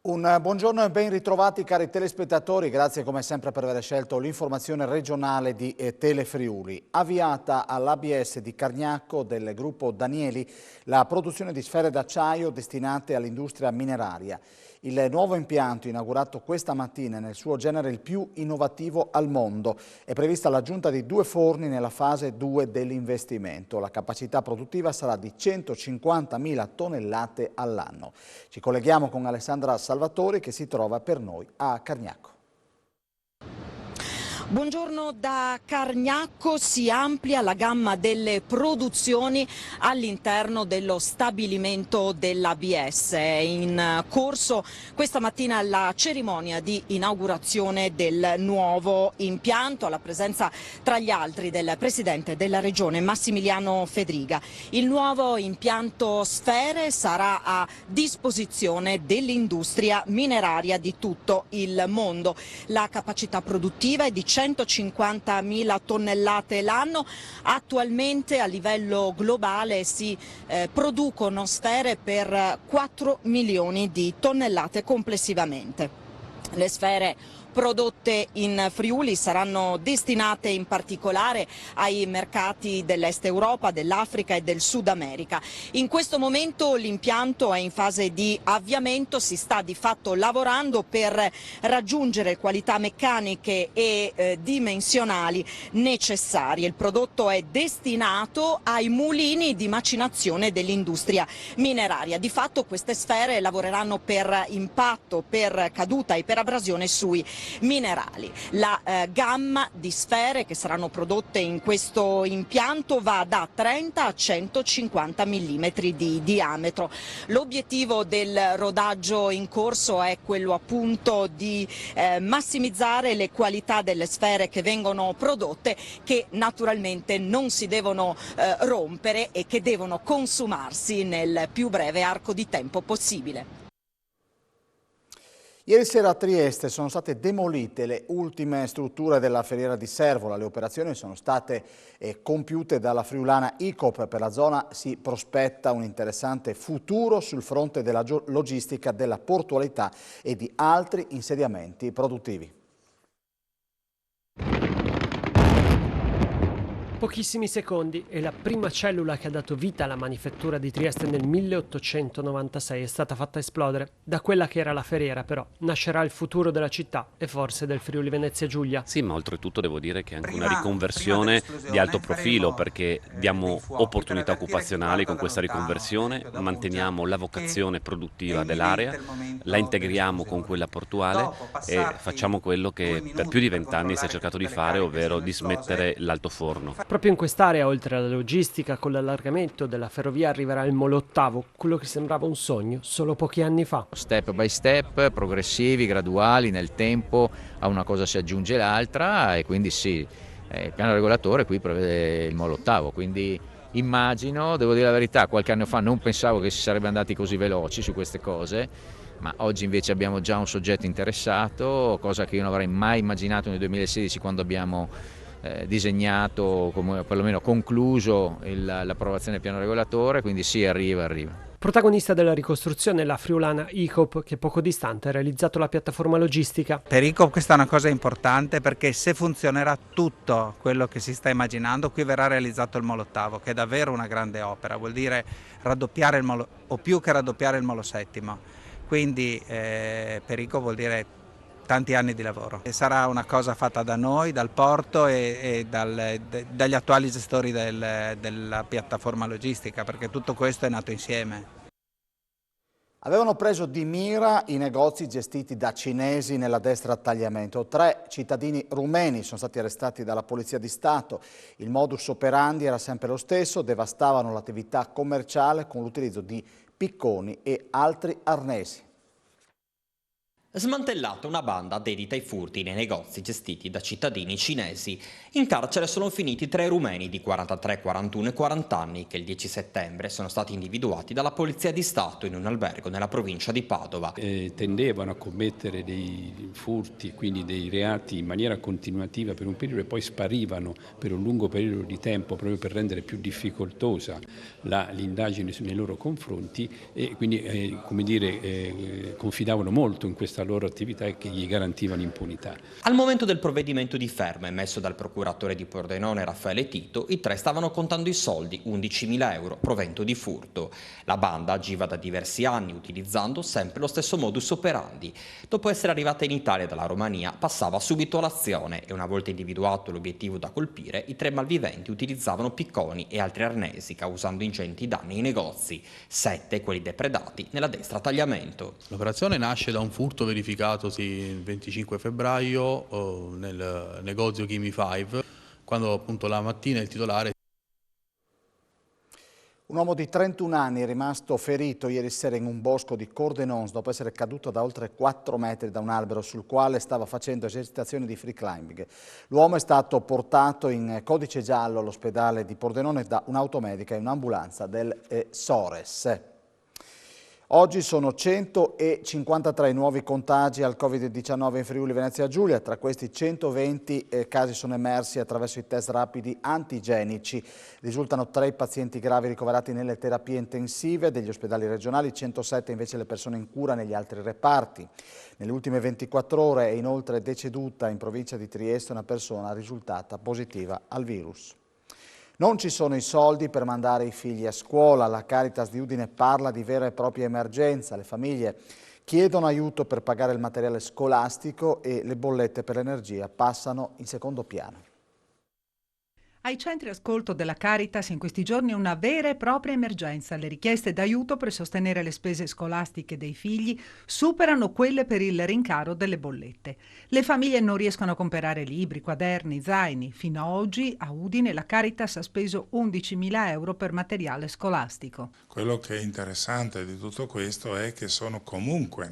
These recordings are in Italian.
Un buongiorno e ben ritrovati cari telespettatori, grazie come sempre per aver scelto l'informazione regionale di Telefriuli. Avviata all'ABS di Cargnacco del gruppo Danieli la produzione di sfere d'acciaio destinate all'industria mineraria. Il nuovo impianto, inaugurato questa mattina, è nel suo genere il più innovativo al mondo. È prevista l'aggiunta di 2 forni nella fase 2 dell'investimento. La capacità produttiva sarà di 150.000 tonnellate all'anno. Ci colleghiamo con Alessandra Salvatori che si trova per noi a Cargnacco. Buongiorno da Cargnacco, si amplia la gamma delle produzioni all'interno dello stabilimento dell'ABS. È in corso questa mattina la cerimonia di inaugurazione del nuovo impianto, alla presenza tra gli altri del Presidente della Regione Massimiliano Fedriga. Il nuovo impianto Sfere sarà a disposizione dell'industria mineraria di tutto il mondo. La capacità produttiva è di 150.000 tonnellate l'anno. Attualmente a livello globale si producono sfere per 4 milioni di tonnellate complessivamente. Le sfere prodotte in Friuli saranno destinate in particolare ai mercati dell'Est Europa, dell'Africa e del Sud America. In questo momento l'impianto è in fase di avviamento, si sta di fatto lavorando per raggiungere qualità meccaniche e dimensionali necessarie. Il prodotto è destinato ai mulini di macinazione dell'industria mineraria. Di fatto queste sfere lavoreranno per impatto, per caduta e per abrasione sui minerali. La gamma di sfere che saranno prodotte in questo impianto va da 30 a 150 mm di diametro. L'obiettivo del rodaggio in corso è quello appunto di massimizzare le qualità delle sfere che vengono prodotte, che naturalmente non si devono rompere e che devono consumarsi nel più breve arco di tempo possibile. Ieri sera a Trieste sono state demolite le ultime strutture della feriera di Servola. Le operazioni sono state compiute dalla friulana ICOP. Per la zona si prospetta un interessante futuro sul fronte della logistica, della portualità e di altri insediamenti produttivi. Pochissimi secondi e la prima cellula che ha dato vita alla manifattura di Trieste nel 1896 è stata fatta esplodere. Da quella che era la feriera però nascerà il futuro della città e forse del Friuli Venezia Giulia. Sì, ma oltretutto devo dire che è anche una riconversione di alto profilo, perché diamo opportunità occupazionali con questa riconversione, manteniamo la vocazione produttiva dell'area, la integriamo con quella portuale e facciamo quello che per più di 20 anni si è cercato di fare, ovvero di smettere l'altoforno. Proprio in quest'area, oltre alla logistica, con l'allargamento della ferrovia arriverà il molo ottavo, quello che sembrava un sogno solo pochi anni fa. Step by step, progressivi, graduali, nel tempo, a una cosa si aggiunge l'altra e quindi sì, il piano regolatore qui prevede il molo ottavo, quindi immagino, devo dire la verità, qualche anno fa non pensavo che si sarebbe andati così veloci su queste cose, ma oggi invece abbiamo già un soggetto interessato, cosa che io non avrei mai immaginato nel 2016 quando abbiamo disegnato, come perlomeno concluso l'approvazione del piano regolatore, quindi sì, arriva. Protagonista della ricostruzione è la friulana ICOP, che poco distante ha realizzato la piattaforma logistica. Per ICOP questa è una cosa importante, perché se funzionerà tutto quello che si sta immaginando, qui verrà realizzato il molo ottavo, che è davvero una grande opera, vuol dire raddoppiare il molo, o più che raddoppiare il molo settimo, quindi per ICOP vuol dire tanti anni di lavoro. E sarà una cosa fatta da noi, dal porto e dagli attuali gestori della piattaforma logistica, perché tutto questo è nato insieme. Avevano preso di mira i negozi gestiti da cinesi nella destra tagliamento. 3 cittadini rumeni sono stati arrestati dalla Polizia di Stato. Il modus operandi era sempre lo stesso, devastavano l'attività commerciale con l'utilizzo di picconi e altri arnesi. Smantellata una banda dedita ai furti nei negozi gestiti da cittadini cinesi. In carcere sono finiti 3 rumeni di 43, 41 e 40 anni che il 10 settembre sono stati individuati dalla Polizia di Stato in un albergo nella provincia di Padova. Tendevano a commettere dei furti, quindi dei reati in maniera continuativa per un periodo e poi sparivano per un lungo periodo di tempo proprio per rendere più difficoltosa l'indagine nei loro confronti e quindi confidavano molto in questa loro attività che gli garantivano impunità. Al momento del provvedimento di fermo emesso dal procuratore di Pordenone Raffaele Tito, i 3 stavano contando i soldi, 11.000 euro, provento di furto. La banda agiva da diversi anni utilizzando sempre lo stesso modus operandi. Dopo essere arrivata in Italia dalla Romania, passava subito all'azione e una volta individuato l'obiettivo da colpire, i 3 malviventi utilizzavano picconi e altri arnesi, causando ingenti danni ai negozi. 7 quelli depredati nella destra tagliamento. L'operazione nasce da un furto verificatosi il 25 febbraio nel negozio Gimme 5, quando appunto la mattina il titolare. Un uomo di 31 anni è rimasto ferito ieri sera in un bosco di Cordenons dopo essere caduto da oltre 4 metri da un albero sul quale stava facendo esercitazioni di free climbing. L'uomo è stato portato in codice giallo all'ospedale di Pordenone da un'automedica e un'ambulanza del Sores. Oggi sono 153 i nuovi contagi al Covid-19 in Friuli Venezia Giulia, tra questi 120 casi sono emersi attraverso i test rapidi antigenici. Risultano 3 i pazienti gravi ricoverati nelle terapie intensive degli ospedali regionali, 107 invece le persone in cura negli altri reparti. Nelle ultime 24 ore è inoltre deceduta in provincia di Trieste una persona risultata positiva al virus. Non ci sono i soldi per mandare i figli a scuola. La Caritas di Udine parla di vera e propria emergenza. Le famiglie chiedono aiuto per pagare il materiale scolastico e le bollette per l'energia passano in secondo piano. Ai centri ascolto della Caritas in questi giorni è una vera e propria emergenza. Le richieste d'aiuto per sostenere le spese scolastiche dei figli superano quelle per il rincaro delle bollette. Le famiglie non riescono a comprare libri, quaderni, zaini. Fino a oggi a Udine la Caritas ha speso 11.000 euro per materiale scolastico. Quello che è interessante di tutto questo è che sono comunque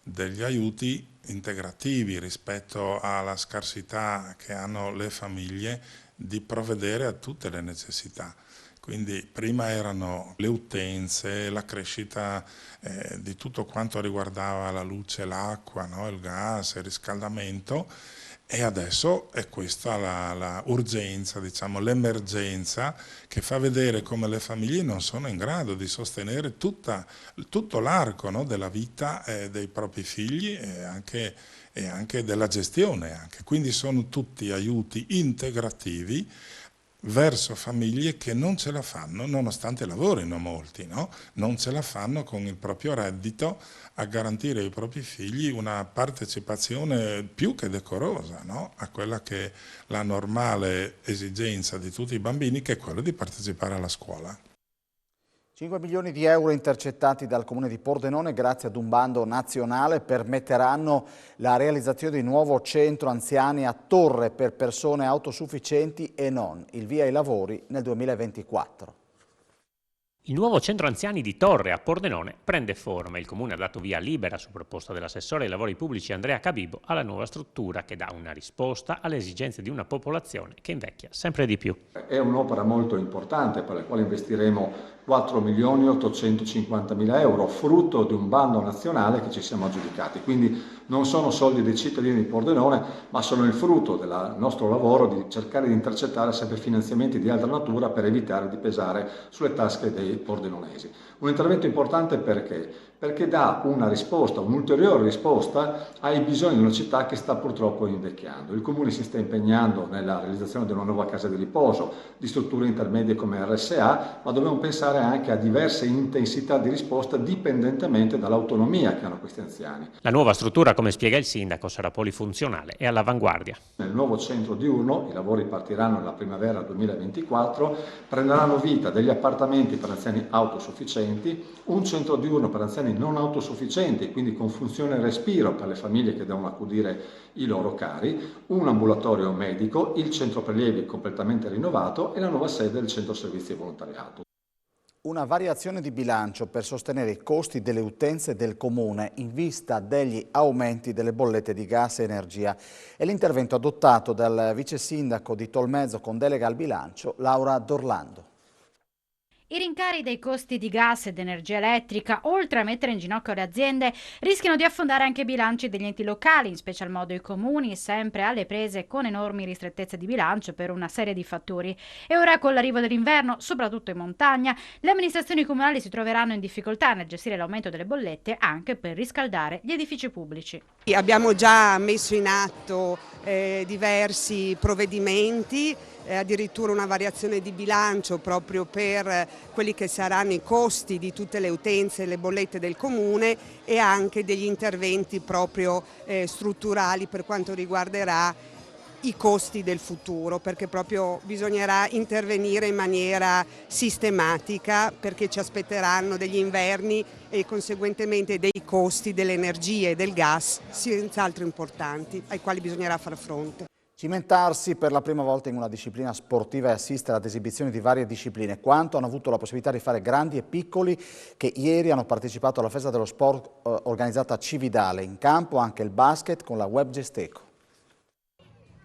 degli aiuti integrativi rispetto alla scarsità che hanno le famiglie di provvedere a tutte le necessità. Quindi prima erano le utenze, la crescita di tutto quanto riguardava la luce, l'acqua, il gas, il riscaldamento e adesso è questa la urgenza, diciamo, l'emergenza che fa vedere come le famiglie non sono in grado di sostenere tutto l'arco della vita dei propri figli e anche della gestione. Quindi sono tutti aiuti integrativi verso famiglie che non ce la fanno, nonostante lavorino molti, non ce la fanno con il proprio reddito a garantire ai propri figli una partecipazione più che decorosa a quella che è la normale esigenza di tutti i bambini, che è quello di partecipare alla scuola. 5 milioni di euro intercettati dal Comune di Pordenone grazie ad un bando nazionale permetteranno la realizzazione di un nuovo centro anziani a Torre per persone autosufficienti e non. Il via ai lavori nel 2024. Il nuovo centro anziani di Torre a Pordenone prende forma. Il Comune ha dato via libera, su proposta dell'assessore ai lavori pubblici Andrea Cabibo, alla nuova struttura che dà una risposta alle esigenze di una popolazione che invecchia sempre di più. È un'opera molto importante per la quale investiremo 4.850.000 euro, frutto di un bando nazionale che ci siamo aggiudicati. Quindi non sono soldi dei cittadini di Pordenone, ma sono il frutto del nostro lavoro di cercare di intercettare sempre finanziamenti di altra natura per evitare di pesare sulle tasche dei pordenonesi. Un intervento importante perché dà una risposta, un'ulteriore risposta ai bisogni di una città che sta purtroppo invecchiando. Il Comune si sta impegnando nella realizzazione di una nuova casa di riposo, di strutture intermedie come RSA, ma dobbiamo pensare anche a diverse intensità di risposta dipendentemente dall'autonomia che hanno questi anziani. La nuova struttura, come spiega il sindaco, sarà polifunzionale e all'avanguardia. Nel nuovo centro diurno, i lavori partiranno nella primavera 2024, prenderanno vita degli appartamenti per anziani autosufficienti, un centro diurno per anziani non autosufficienti, quindi con funzione respiro per le famiglie che devono accudire i loro cari, un ambulatorio medico, il centro prelievi completamente rinnovato e la nuova sede del centro servizi e volontariato. Una variazione di bilancio per sostenere i costi delle utenze del Comune in vista degli aumenti delle bollette di gas e energia. È l'intervento adottato dal vice sindaco di Tolmezzo con delega al bilancio, Laura D'Orlando. I rincari dei costi di gas ed energia elettrica, oltre a mettere in ginocchio le aziende, rischiano di affondare anche i bilanci degli enti locali, in special modo i comuni, sempre alle prese con enormi ristrettezze di bilancio per una serie di fattori. E ora, con l'arrivo dell'inverno, soprattutto in montagna, le amministrazioni comunali si troveranno in difficoltà nel gestire l'aumento delle bollette anche per riscaldare gli edifici pubblici. Abbiamo già messo in atto diversi provvedimenti, addirittura una variazione di bilancio proprio per quelli che saranno i costi di tutte le utenze e le bollette del Comune e anche degli interventi proprio strutturali per quanto riguarderà i costi del futuro, perché proprio bisognerà intervenire in maniera sistematica perché ci aspetteranno degli inverni e conseguentemente dei costi dell'energia e del gas senz'altro importanti ai quali bisognerà far fronte. Cimentarsi per la prima volta in una disciplina sportiva e assistere ad esibizioni di varie discipline. Quanto hanno avuto la possibilità di fare grandi e piccoli che ieri hanno partecipato alla festa dello sport organizzata a Cividale. In campo anche il basket con la Web Gesteco.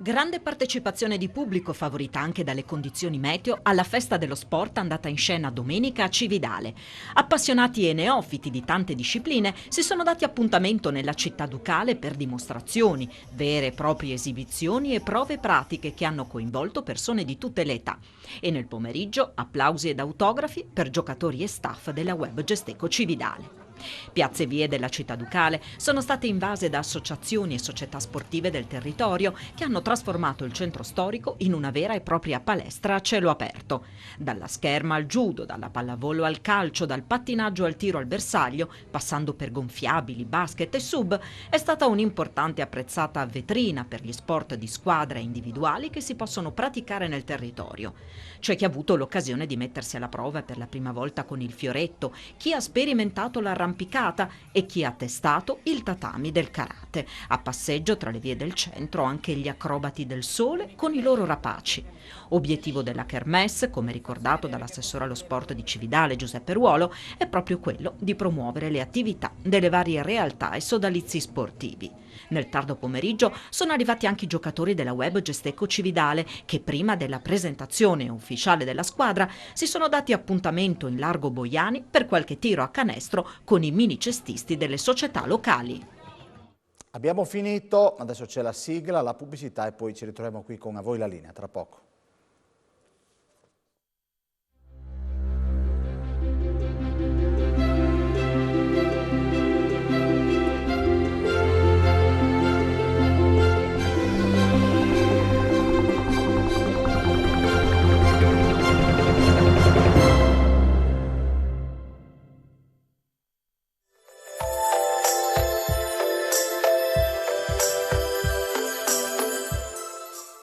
Grande partecipazione di pubblico favorita anche dalle condizioni meteo alla festa dello sport andata in scena domenica a Cividale. Appassionati e neofiti di tante discipline si sono dati appuntamento nella città ducale per dimostrazioni, vere e proprie esibizioni e prove pratiche che hanno coinvolto persone di tutte le età. E nel pomeriggio applausi ed autografi per giocatori e staff della Web Gesteco Cividale. Piazze e vie della città ducale sono state invase da associazioni e società sportive del territorio che hanno trasformato il centro storico in una vera e propria palestra a cielo aperto. Dalla scherma al judo, dalla pallavolo al calcio, dal pattinaggio al tiro al bersaglio, passando per gonfiabili, basket e sub, è stata un'importante e apprezzata vetrina per gli sport di squadra e individuali che si possono praticare nel territorio. C'è chi ha avuto l'occasione di mettersi alla prova per la prima volta con il fioretto, chi ha sperimentato l'arrampicata e chi ha testato il tatami del karate. A passeggio tra le vie del centro anche gli acrobati del sole con i loro rapaci. Obiettivo della Kermesse, come ricordato dall'assessore allo sport di Cividale Giuseppe Ruolo, è proprio quello di promuovere le attività delle varie realtà e sodalizi sportivi. Nel tardo pomeriggio sono arrivati anche i giocatori della Web Gesteco Cividale che prima della presentazione ufficiale della squadra si sono dati appuntamento in Largo Boiani per qualche tiro a canestro con i mini cestisti delle società locali. Abbiamo finito, adesso c'è la sigla, la pubblicità e poi ci ritroviamo qui con A Voi la Linea tra poco.